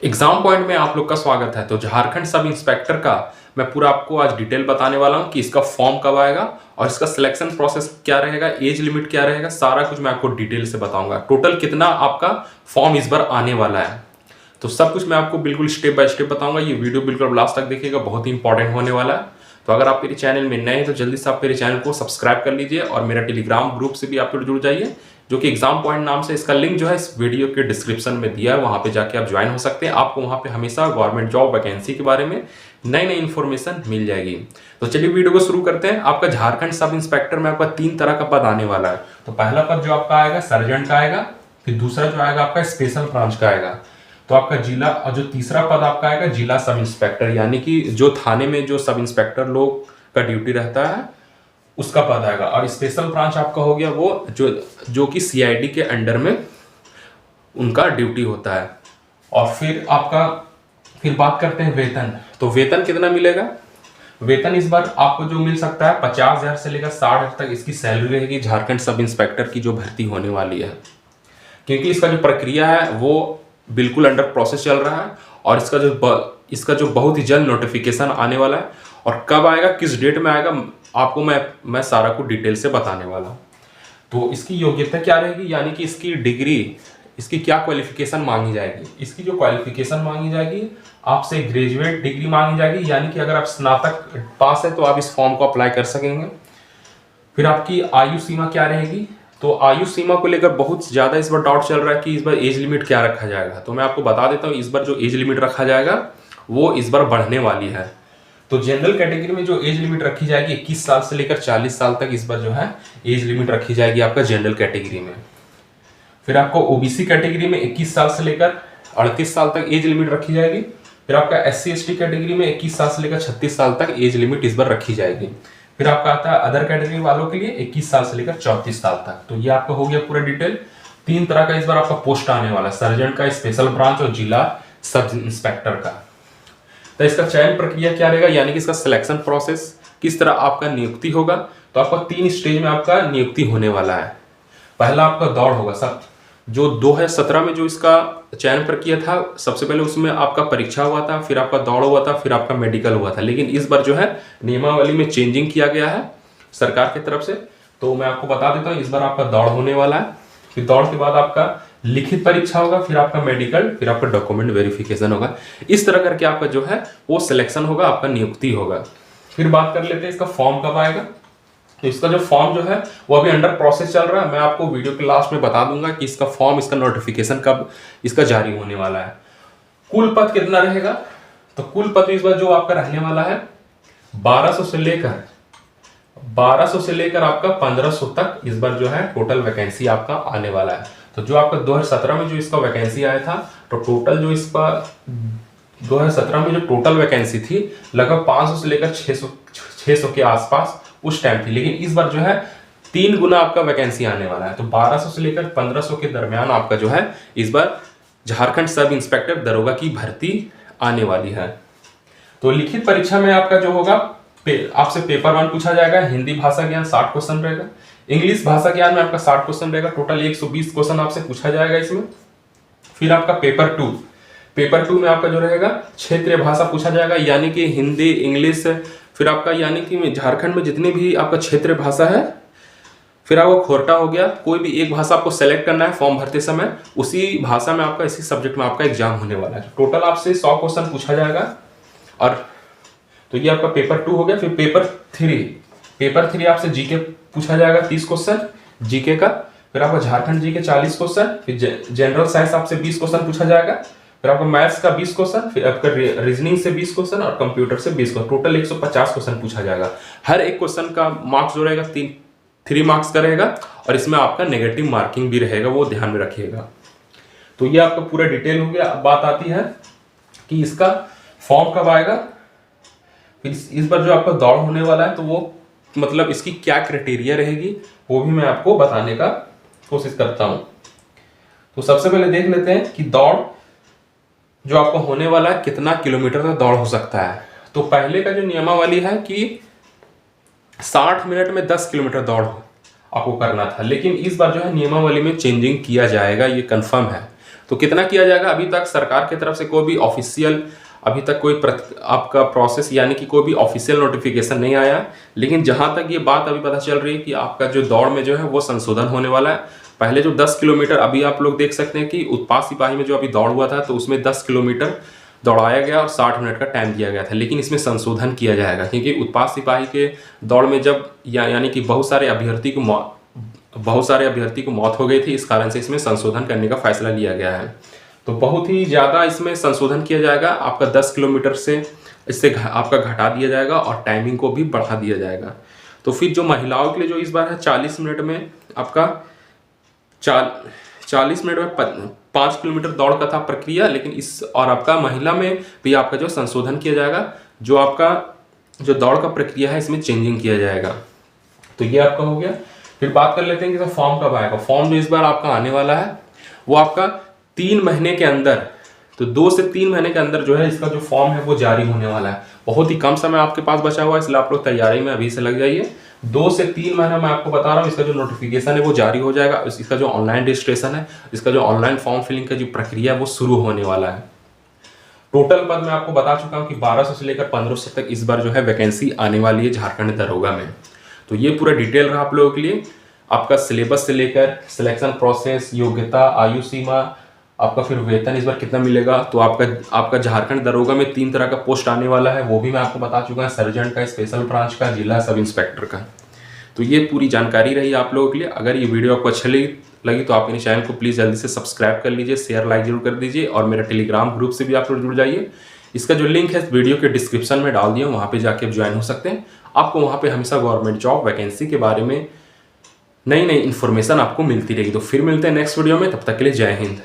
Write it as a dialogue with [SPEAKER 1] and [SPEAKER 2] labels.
[SPEAKER 1] Exam point में आप लोग का स्वागत है। तो झारखंड सब इंस्पेक्टर का मैं पूरा आपको आज डिटेल बताने वाला हूं कि इसका फॉर्म कब आएगा और इसका सिलेक्शन प्रोसेस क्या रहेगा, एज लिमिट क्या रहेगा, सारा कुछ मैं आपको डिटेल से बताऊंगा। टोटल कितना आपका फॉर्म इस बार आने वाला है, तो सब कुछ मैं आपको बिल्कुल स्टेप बाय स्टेप बताऊंगा। ये वीडियो बिल्कुल लास्ट तक देखिएगा, बहुत ही इंपॉर्टेंट होने वाला है। तो अगर आप मेरे चैनल में नए हैं तो जल्दी से आप मेरे चैनल को सब्सक्राइब कर लीजिए और मेरा टेलीग्राम ग्रुप से भी आप लोग जुड़ जाइए, जो कि एग्जाम पॉइंट नाम से। इसका लिंक जो है इस वीडियो के डिस्क्रिप्शन में दिया है, वहां पे जाके आप ज्वाइन हो सकते हैं। आपको वहां पे हमेशा गवर्नमेंट जॉब वैकेंसी के बारे में नई नई इन्फॉर्मेशन मिल जाएगी। तो चलिए वीडियो को शुरू करते हैं। आपका झारखंड सब इंस्पेक्टर में आपका 3 तरह का पद आने वाला है। तो पहला पद जो आपका आएगा सर्जेंट का आएगा, फिर दूसरा जो आएगा आपका स्पेशल ब्रांच का आएगा, तो आपका जिला, और जो तीसरा पद आपका आएगा जिला सब इंस्पेक्टर, यानी कि जो थाने में जो सब इंस्पेक्टर लोग का ड्यूटी रहता है उसका पद आएगा। और स्पेशल ब्रांच आपका हो गया वो जो कि सीआईडी के अंडर में उनका ड्यूटी होता है। और फिर बात करते हैं वेतन। तो वेतन कितना मिलेगा? वेतन इस बार आपको जो मिल सकता है 50,000 से लेकर 60,000 तक इसकी सैलरी रहेगी झारखंड सब इंस्पेक्टर की जो भर्ती होने वाली है। क्योंकि इसका जो प्रक्रिया है वो बिल्कुल अंडर प्रोसेस चल रहा है और इसका जो बहुत ही जल्द नोटिफिकेशन आने वाला है। और कब आएगा, किस डेट में आएगा, आपको मैं सारा कुछ डिटेल से बताने वाला हूँ। तो इसकी योग्यता क्या रहेगी, यानी कि इसकी डिग्री, इसकी क्या क्वालिफिकेशन मांगी जाएगी। इसकी जो क्वालिफिकेशन मांगी जाएगी, आपसे ग्रेजुएट डिग्री मांगी जाएगी, यानी कि अगर आप स्नातक पास है तो आप इस फॉर्म को अप्लाई कर सकेंगे। फिर आपकी आयु सीमा क्या रहेगी? तो आयु सीमा को लेकर बहुत ज़्यादा इस बार डाउट चल रहा है कि इस बार एज लिमिट क्या रखा जाएगा। तो मैं आपको बता देता हूँ, इस बार जो एज लिमिट रखा जाएगा वो इस बार बढ़ने वाली है। तो जनरल कैटेगरी में जो एज लिमिट रखी जाएगी 21 साल से लेकर 40 साल तक इस बार जो है एज लिमिट रखी जाएगी आपका जनरल कैटेगरी में। फिर आपको ओबीसी कैटेगरी में 21 साल से लेकर 38 साल तक एज लिमिट रखी जाएगी। फिर आपका एससी एसटी कैटेगरी में 21 साल से लेकर 36 साल तक एज लिमिट इस बार रखी जाएगी। फिर आपका आता है अदर कैटेगरी वालों के लिए 21 साल से लेकर 34 साल तक। तो ये आपका हो गया पूरा डिटेल। 3 तरह का इस बार आपका पोस्ट आने वाला है, सर्जेंट का, स्पेशल ब्रांच और जिला सब इंस्पेक्टर का। तो इसका चयन प्रक्रिया क्या रहेगा, यानी कि इसका सिलेक्शन प्रोसेस किस तरह आपका नियुक्ति होगा। तो आपका 3 स्टेज में आपका नियुक्ति होने वाला है। पहला आपका दौड़ होगा, सब जो 2017 में जो इसका चयन प्रक्रिया था, सबसे पहले उसमें आपका परीक्षा हुआ था, फिर आपका दौड़ हुआ था, फिर आपका मेडिकल हुआ था। लेकिन इस बार जो है नियमावली में चेंजिंग किया गया है सरकार की तरफ से। तो मैं आपको बता देता हूँ, इस बार आपका दौड़ होने वाला है, फिर दौड़ के बाद आपका लिखित परीक्षा होगा, फिर आपका मेडिकल, फिर आपका डॉक्यूमेंट वेरिफिकेशन होगा। इस तरह करके आपका जो है वो सिलेक्शन होगा, आपका नियुक्ति होगा। फिर बात कर लेते हैं इसका फॉर्म कब आएगा। तो इसका जो फॉर्म जो है वो अभी अंडर प्रोसेस चल रहा है। मैं आपको वीडियो के लास्ट में बता दूंगा कि इसका फॉर्म, इसका नोटिफिकेशन कब इसका जारी होने वाला है। कुल पद कितना रहेगा? तो कुल पद इस बार जो आपका रहने वाला है 1200 से लेकर आपका 1500 तक इस बार जो है टोटल वैकेंसी आपका आने वाला है। तो जो आपका 2017 में जो इसका वैकेंसी आया था, तो टोटल जो इसका 2017 में जो टोटल वैकेंसी थी लगभग 500 से लेकर 600 के आसपास उस टाइम थी। लेकिन इस बार जो है 3 गुना आपका वैकेंसी आने वाला है। तो 1200 से लेकर 1500 के दरमियान आपका जो है इस बार झारखंड सब इंस्पेक्टर दरोगा की भर्ती आने वाली है। तो लिखित परीक्षा में आपका जो होगा, आपसे पेपर 1 पूछा जाएगा, हिंदी भाषा ज्ञान 60 क्वेश्चन रहेगा, इंग्लिश भाषा ज्ञान में आपका 60 क्वेश्चन रहेगा, टोटल 120 क्वेश्चन आपसे पूछा जाएगा इसमें। फिर आपका पेपर 2 में आपका जो रहेगा क्षेत्रीय भाषा पूछा जाएगा, यानी कि हिंदी, इंग्लिश, फिर आपका यानी कि झारखंड में जितनी भी आपका क्षेत्रीय भाषा है, फिर आपको खोरटा हो गया, कोई भी एक भाषा आपको सेलेक्ट करना है फॉर्म भरते समय, उसी भाषा में आपका, इसी सब्जेक्ट में आपका एग्जाम होने वाला है। टोटल आपसे 100 क्वेश्चन पूछा जाएगा। और तो ये आपका पेपर 2 हो गया। फिर पेपर 3 आपसे जीके पूछा जाएगा 30 क्वेश्चन जीके का, फिर आपका झारखंड जीके 40 क्वेश्चन, फिर जनरल साइंस आपसे 20 क्वेश्चन पूछा जाएगा, फिर आपको मैथ्स का 20 क्वेश्चन, फिर आपका रीजनिंग से 20 क्वेश्चन और कंप्यूटर से 20 क्वेश्चन, टोटल 150 क्वेश्चन पूछा जाएगा। हर एक क्वेश्चन का मार्क्स जो रहेगा 3 मार्क्स का रहेगा और इसमें आपका नेगेटिव मार्किंग भी रहेगा, वो ध्यान में रखिएगा। तो ये आपका पूरा डिटेल हो गया। अब बात आती है कि इसका फॉर्म कब आएगा। फिर इस बार जो आपका दौड़ होने वाला है, तो वो मतलब इसकी क्या क्राइटेरिया रहेगी वो भी मैं आपको बताने का कोशिश करता हूं। तो सबसे पहले देख लेते हैं कि दौड़ जो आपको होने वाला है कितना किलोमीटर तक दौड़ हो सकता है। तो पहले का जो नियमावली है कि 60 मिनट में 10 किलोमीटर दौड़ आपको करना था, लेकिन इस बार जो है नियमावली में चेंजिंग किया जाएगा, ये कंफर्म है। तो कितना किया जाएगा, अभी तक सरकार की तरफ से कोई भी ऑफिशियल अभी तक कोई आपका प्रोसेस यानी कि कोई भी ऑफिशियल नोटिफिकेशन नहीं आया, लेकिन जहां तक ये बात अभी पता चल रही है कि आपका जो दौड़ में जो है वो संशोधन होने वाला है। पहले जो 10 किलोमीटर, अभी आप लोग देख सकते हैं कि उत्पाद सिपाही में जो अभी दौड़ हुआ था तो उसमें 10 किलोमीटर दौड़ाया गया और 60 मिनट का टाइम दिया गया था, लेकिन इसमें संशोधन किया जाएगा क्योंकि उत्पाद सिपाही के दौड़ में जब यानी कि बहुत सारे अभ्यर्थी को मौत हो गई थी, इस कारण से इसमें संशोधन करने का फैसला लिया गया है। तो बहुत ही ज़्यादा इसमें संशोधन किया जाएगा, आपका 10 किलोमीटर से इससे आपका घटा दिया जाएगा और टाइमिंग को भी बढ़ा दिया जाएगा। तो फिर जो महिलाओं के लिए जो इस बार है 40 मिनट में आपका 40 मिनट में 5 किलोमीटर दौड़ का था प्रक्रिया, लेकिन इस और आपका महिला में भी आपका जो संशोधन किया जाएगा, जो आपका जो दौड़ का प्रक्रिया है इसमें चेंजिंग किया जाएगा। तो ये आपका हो गया। फिर बात कर लेते हैं कि फॉर्म कब आएगा। फॉर्म जो इस बार आपका आने वाला है वो आपका 3 महीने के अंदर, तो 2 से 3 महीने के अंदर जो है इसका जो फॉर्म है वो जारी होने वाला है। बहुत ही कम समय आपके पास बचा हुआ है, इसलिए आप लोग तैयारी में अभी से लग जाइए। 2 से 3 महीना मैं आपको बता रहा हूँ, इसका जो नोटिफिकेशन है वो जारी हो जाएगा। इसका जो ऑनलाइन रजिस्ट्रेशन है, इसका जो ऑनलाइन फॉर्म फिलिंग का जो प्रक्रिया है वो शुरू होने वाला है। टोटल पद मैं आपको बता चुका हूँ कि 1200 से लेकर 1500 तक इस बार जो है वैकेंसी आने वाली है झारखंड दरोगा में। तो ये पूरा डिटेल रहा आप लोगों के लिए। आपका सिलेबस से लेकर सिलेक्शन प्रोसेस, योग्यता, आयु सीमा, आपका फिर वेतन इस बार कितना मिलेगा। तो आपका झारखंड दरोगा में 3 तरह का पोस्ट आने वाला है, वो भी मैं आपको बता चुका हूँ, सर्जेंट का, स्पेशल ब्रांच का, जिला सब इंस्पेक्टर का। तो ये पूरी जानकारी रही आप लोगों के लिए। अगर ये वीडियो आपको अच्छी लगी तो आप मेरे चैनल को प्लीज़ जल्दी से सब्सक्राइब कर लीजिए, शेयर लाइक जरूर कर दीजिए और मेरा टेलीग्राम ग्रुप से भी आप लोग जुड़ जाइए। इसका जो लिंक है वीडियो के डिस्क्रिप्शन में डाल दिया, वहाँ पे जाके आप ज्वाइन हो सकते हैं। आपको वहाँ पे हमेशा गवर्नमेंट जॉब वैकेंसी के बारे में नई नई इन्फॉर्मेशन आपको मिलती रहेगी। तो फिर मिलते हैं नेक्स्ट वीडियो में, तब तक के लिए जय हिंद।